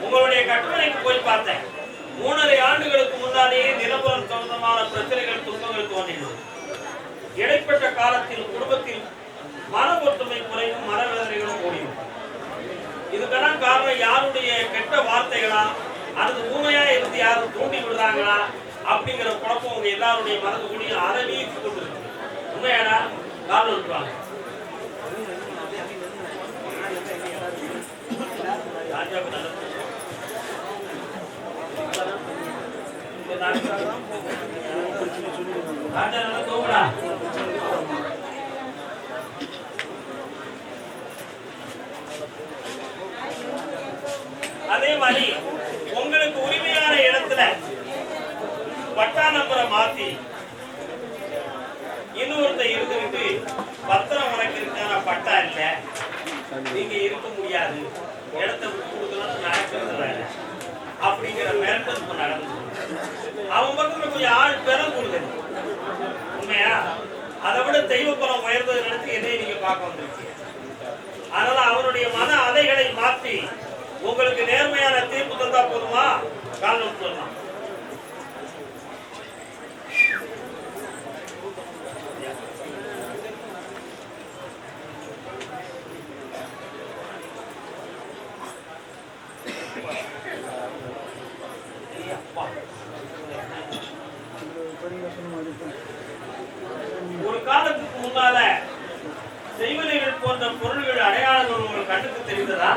உங்களுடைய கட்டுமனைக்கு போய் பார்த்தேன். 3.5 ஆண்டுகளுக்கு முன்னாலேயே நிலவரம் சம்பந்தமான பிரச்சனைகள் துன்பங்கள் தோன்றினது. இடைப்பட்ட காலத்தில் குடும்பத்தில் மன ஒற்றுமை குறைவும் மனவேதனைகளும் ஓடியும். இதுக்கெல்லாம் காரணம் யாருடைய கெட்ட வார்த்தைகளா அல்லது ஊமையா இருந்து யாரும் தூண்டி விடுறாங்களா அப்படிங்கிற குழப்பம் உங்க எல்லாருடைய மனது கூடியும் அறவீசி கொண்டிருக்கு. உண்மையாடா காரணம் இருப்பாங்க. அதே மாதிரி உங்களுக்கு உரிமையான இடத்துல பட்டா நம்பரை மாத்தி இன்னொருத்த இருந்துகிட்டு பத்திரம் உனக்கு இருக்கான பட்டா இல்ல, நீங்க இருக்க முடியாது, இடத்த விட்டு கொடுக்கணும்னு நடக்கிறது அப்படிங்கிற மிரட்டல் நடந்தது. அவன் பக்கத்துல கொஞ்சம் ஆள் பெறம் கொடுக்குது. உண்மையா? அதை விட தெய்வ பலம் உயர்ந்தது நினைச்சு என்னை நீங்க பார்க்க வந்துருக்கீங்க. அதனால அவருடைய மன அலைகளை மாற்றி உங்களுக்கு நேர்மையான தீர்ப்பு தந்தா போதுமா? காரணம் சொல்லலாம். ஒரு காலத்துக்கு முன்னால செய்வனைகள் போன்ற பொருள்கள் அடையாளங்கள் உங்களுக்கு கண்ணுக்கு தெரிந்ததா?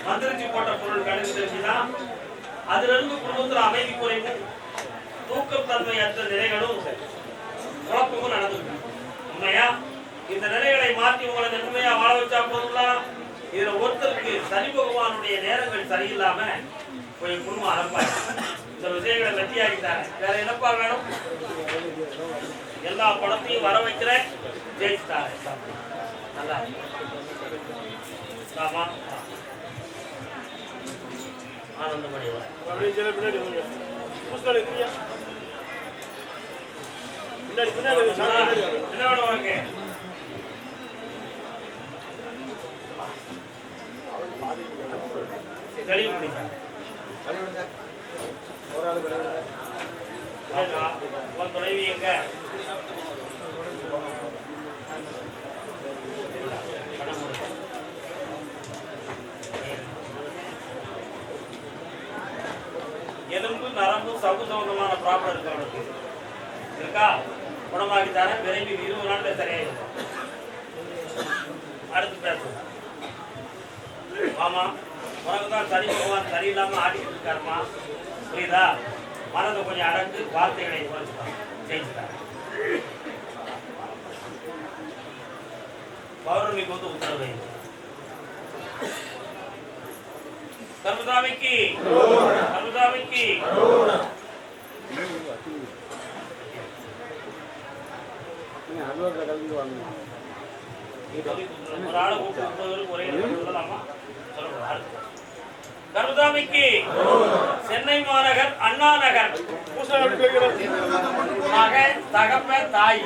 மந்திரிச்சு போட்ட பொருள் கண்ணுக்கு தெரிஞ்சுதா? அதுல இருந்து குடும்பத்தில் அமைதி குறைவும் தூக்கம் தன்மையற்ற நிலைகளும் குழப்பமும் நடந்துருக்கு. உண்மையா? இந்த நிலைகளை மாற்றி உங்களை நன்மையா வாழ வச்சா போதுங்களா? இதுல ஒருத்தருக்கு சனி பகவானுடைய நேரங்கள் சரியில்லாம கொஞ்சம் குடும்பம் அறப்பாரு. இந்த விஷயங்களை வெற்றியாகிட்டாங்க. வேற என்னப்பா வேணும்? எல்லா படத்தையும் வர வைக்கிறேன், ஜெயிச்சுட்டாரு. நல்லா ஆமா, ஆனந்தமணி என்ன வேணும் வாங்க? தெளிவு முடிஞ்சா தொலைவி எங்க? எலும்பு நரம்பு சகு சம்பந்தமான ப்ராப்ளம் இருக்கு அவனுக்கு. இருக்கா? குணமாக்கித்தானே விரைவில் 20 நாள்ல சரியாயிருக்கும். அடுத்து பேசுவோம். ஆமா, உனக்கு தான் சனி பகவான் சரியில்லாம ஆடிக்கிட்டு இருக்காருமா. புரியுதா? மனதை கொஞ்சம் அடக்கு, வார்த்தைகளை குறைச்சுட்டான், ஜெயிச்சுட்டான். பௌர்ணமிக்கு வந்து உத்தரவு கர்மதாமிக்கு கர்மதாமிக்கு ஒரு ஆளை கூப்பிட்டு ஒரே சொல்லலாமா? சொல்லக்கூடாது. கர்மதாமிக்கு சென்னை மாநகர் அண்ணா நகர் மகன் தகப்ப தாய்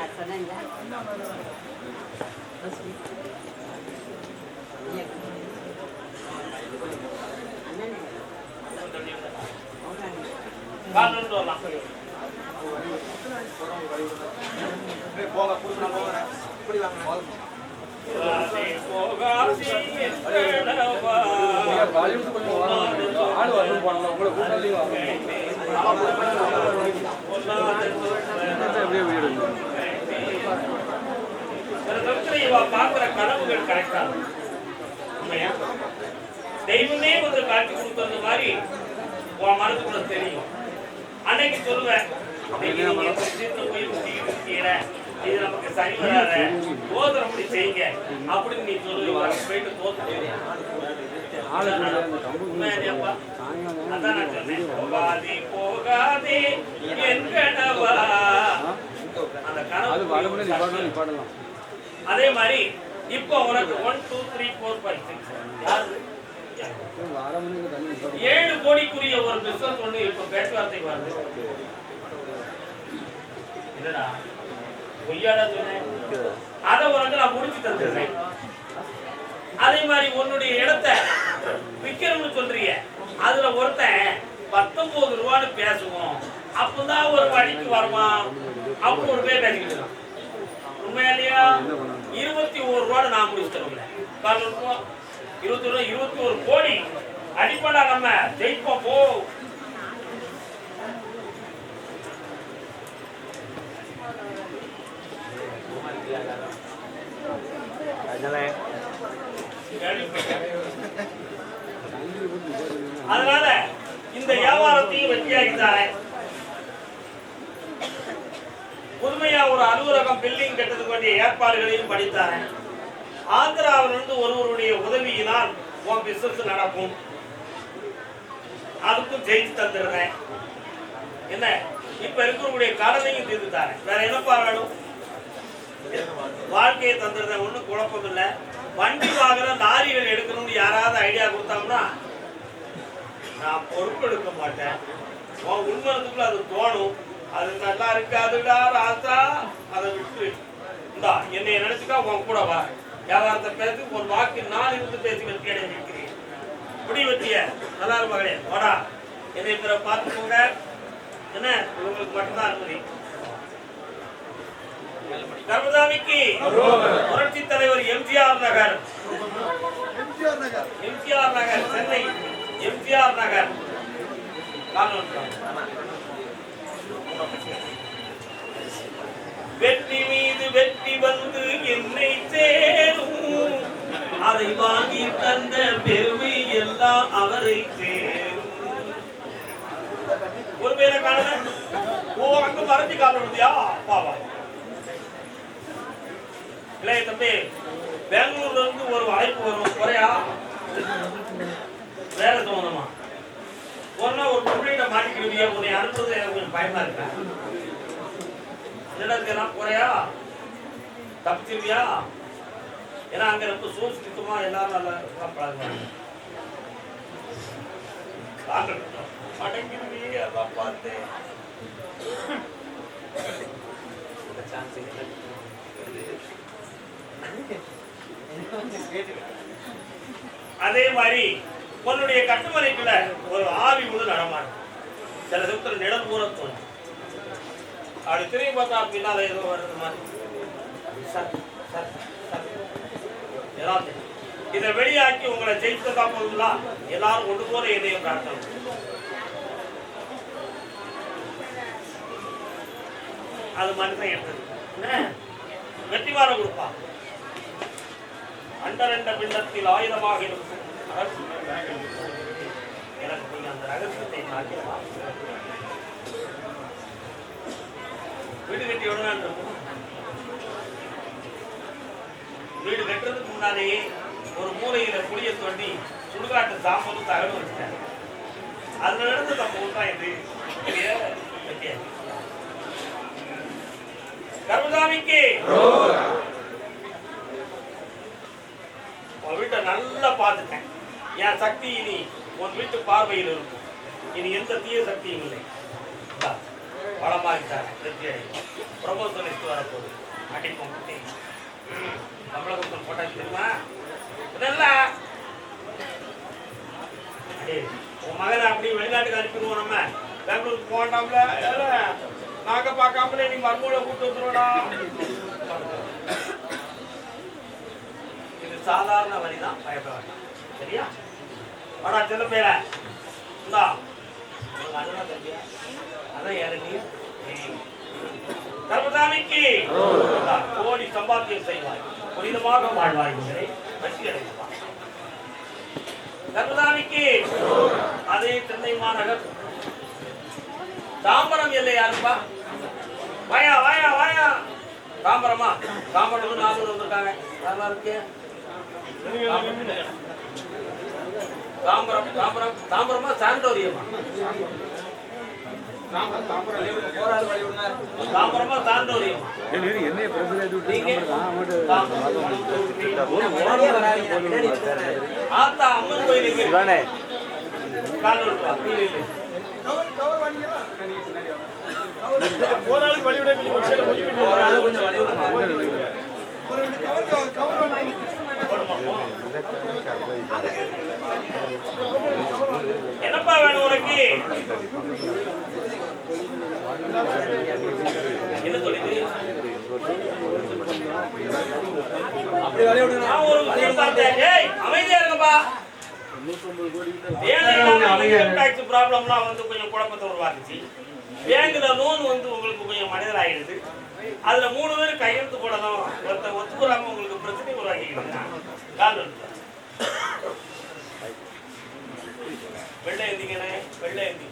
பாக்குற கனவுகள் கரெக்டா தெய்வமே வந்து காட்சி கொடுத்தது மாதிரி உன் மனதுக்குள்ள தெரியும். அன்னைக்கு சொல்லுவேன், இது நமக்கு சரி வராத, போதனை அப்படி செய்யுங்க அப்படின்னு நீ சொல்லுவ. போயிட்டு தோத்து அதான் நான் சொன்னேன், போகாதே போகாதே என் கனவா. அந்த கனவு அதே மாதிரி இப்போ உனக்கு 1 2 3 4 5 6 7 கோடிக்குரிய ஒரு பிசினஸ் ஒண்ணு இப்ப பேச்சுவார்த்தைக்கு வருது. இல்லடா பொய்யாடா சொன்னேன். அதை உனக்கு நான் முடிச்சு தந்துடுறேன். அதே மாதிரி உன்னுடைய இடத்தை விற்கணும்னு சொல்றீங்க, அதுல ஒருத்தன் 19 ரூபான்னு பேசுவோம், அப்பதான் ஒரு வழிக்கு வருவான். அப்போ ஒரு பேர் பேசிக்கிட்டு உண்மையிலேயா 21 ரூபான்னு நான் முடிச்சு தருவேன். 21 கோடி அடிப்படா, நம்ம ஜெயிப்போம். போ அதனால இந்த வியாபாரத்தையும் வெற்றியாகிட்டாரே. புதுமையா ஒரு அலுவலகம் பில்டிங் கட்டதுக்கு வேண்டிய ஏற்பாடுகளையும் படித்தாரேன். ஆந்திராவிலிருந்து ஒருவருடைய உதவியினால் உன் பிசினஸ் நடக்கும், அதுக்கும் ஜெயிச்சு தந்துடுறேன். என்ன இப்ப இருக்கிறவங்களுடைய கடனையும் தீர்த்துட்டாரு. வேற என்னப்பா வேணும்? வாழ்க்கையை தந்துடுறேன், ஒன்றும் குழப்பம் இல்லை. வண்டி வாங்குற லாரிகள் எடுக்கணும்னு யாராவது ஐடியா கொடுத்தாங்கன்னா நான் பொறுப்பெடுக்க மாட்டேன். உன் உண்மனத்துக்குள்ள அது தோணும், அது நல்லா இருக்காதுடா ராசா, அதை விட்டு இந்தா என்னை நினைச்சுக்கா உன் கூட வா, வியாபாரத்தை பேசி ஒரு வாக்கு நான் இருந்து பேசி வெற்றி அடைய வைக்கிறேன். முடி வெற்றிய நல்லா மகளே வாடா, என்னை பிற பார்த்துக்கோங்க. என்ன உங்களுக்கு மட்டும்தான் அனுமதி. கர்மசாமிக்கு புரட்சி தலைவர் எம்ஜிஆர் நகர், சென்னை எம்ஜிஆர் நகர். வெற்றி மீது வெற்றி வந்து என்னை சேரும், அதை வாங்கி தந்த பெருமை எல்லாம் அவரை சேரும். ஒரு பேரை காணல, ஓ அங்க மறைஞ்சு காணலையா? பாவா இல்லையே தம்பி, பெங்களூர்ல இருந்து ஒரு வாய்ப்பு வரும், குறையா வேற தோணுமா? ஒன்னா ஒரு கம்ப்ளைண்ட மாட்டிக்கிடுவியா? உன்னை அனுப்புறது எனக்கு கொஞ்சம் பயமா இருக்கா? என்னடா குறையா தப்பிச்சிருவியா? ஏன்னா அங்க ரொம்ப சூழ்ச்சித்தமா எல்லாரும் நல்லா பழகுவாங்க. அடங்கிருவியே அதான் பார்த்தேன். அதே மாதிரி உன்னுடைய கட்டுமனைக்குள்ள ஒரு ஆவி முதல் நடமாடும். சில சமயத்தில் நிழல் ஊற தோணும். அப்படி திரும்பி பார்த்தா பின்னால ஏதோ வருது மாதிரி. இதை வெளியாக்கி உங்களை ஜெயித்ததா போதுங்களா? எல்லாரும் ஒன்று போல என்னையும் பிரார்த்தனை. அது மனுஷன் எடுத்தது வெற்றிவார கொடுப்பா. அண்டரண்ட பிண்டத்தில் ஆயுதமாக இருக்கும் எனக்கு நீங்க அந்த ரகசியத்தை சாத்தியமா? வீடு கட்டி விடலான் இருக்கும். வீடு கட்டுறதுக்கு முன்னாலேயே ஒரு மூலையில புளிய தோண்டி சுடுகாட்டு சாம்பலும் தகவல் வச்சுட்டாங்க. அதுல இருந்து நம்ம ஊட்டா இது கர்மசாமிக்கு உன் வீட்டை நல்லா பார்த்துட்டேன். என் சக்தி இனி உன் வீட்டு பார்வையில் இருக்கும். இனி எந்த தீய சக்தியும் இல்லை. வளமாகிட்டாங்க, வெற்றி அடையும். ப்ரமோஷன் எடுத்து வரப்போகுது. அடிப்போம் குட்டி தமிழகத்தில் போட்டாச்சு தெரியுமா? உன் மகனை அப்படி வெளிநாட்டுக்கு அனுப்பிடுவோம். நம்ம பெங்களூருக்கு போகண்டாம்ல, நாங்க பார்க்காமலே நீ மர்மூலை கூட்டு வந்துடுவோடா. இது சாதாரண வழிதான், பயப்பட வேண்டாம். சரியா? வாடா சின்ன பேர இந்தா அண்ணன் தம்பியா அதான் இறங்கி கர்மசாமிக்கு கோடி சம்பாத்தியம் செய்வாய், புனிதமாக வாழ்வாய், வெற்றி அடைவார். கர்மசாமிக்கு அதே சென்னை மாநகர் தாம்பரம் எல்லை யாருப்பா? வாயா வாயா வாயா. தாம்பரமா? தாம்பரம் 4 வந்திருக்காங்க. நல்லா இருக்கு. தாம்பரம் தாம்பரம் தாம்பரமா சாண்டோரியமா? தாம்பரமா சாண்டோரியமா? ஆத்தா அம்மன் கோயிலுக்கு என்னப்பா வேணும் உனக்கு? என்ன சொல்லுது? அமைதியா இருங்கப்பா. ப்ராப்ளம்லாம் வந்து கொஞ்சம் குழப்பத்தை உருவாக்குச்சு. பேங்க்ல லோன் வந்து உங்களுக்கு கொஞ்சம் மனிதர் ஆயிடுது. அதுல 3 பேர் கையெழுத்து போடணும். ஒருத்தர் ஒத்துக்குறாம உங்களுக்கு பிரச்சனை உருவாக்கிக்கிறீங்க. வெள்ளை எழுதிங்கண்ணே, வெள்ளை எழுதி.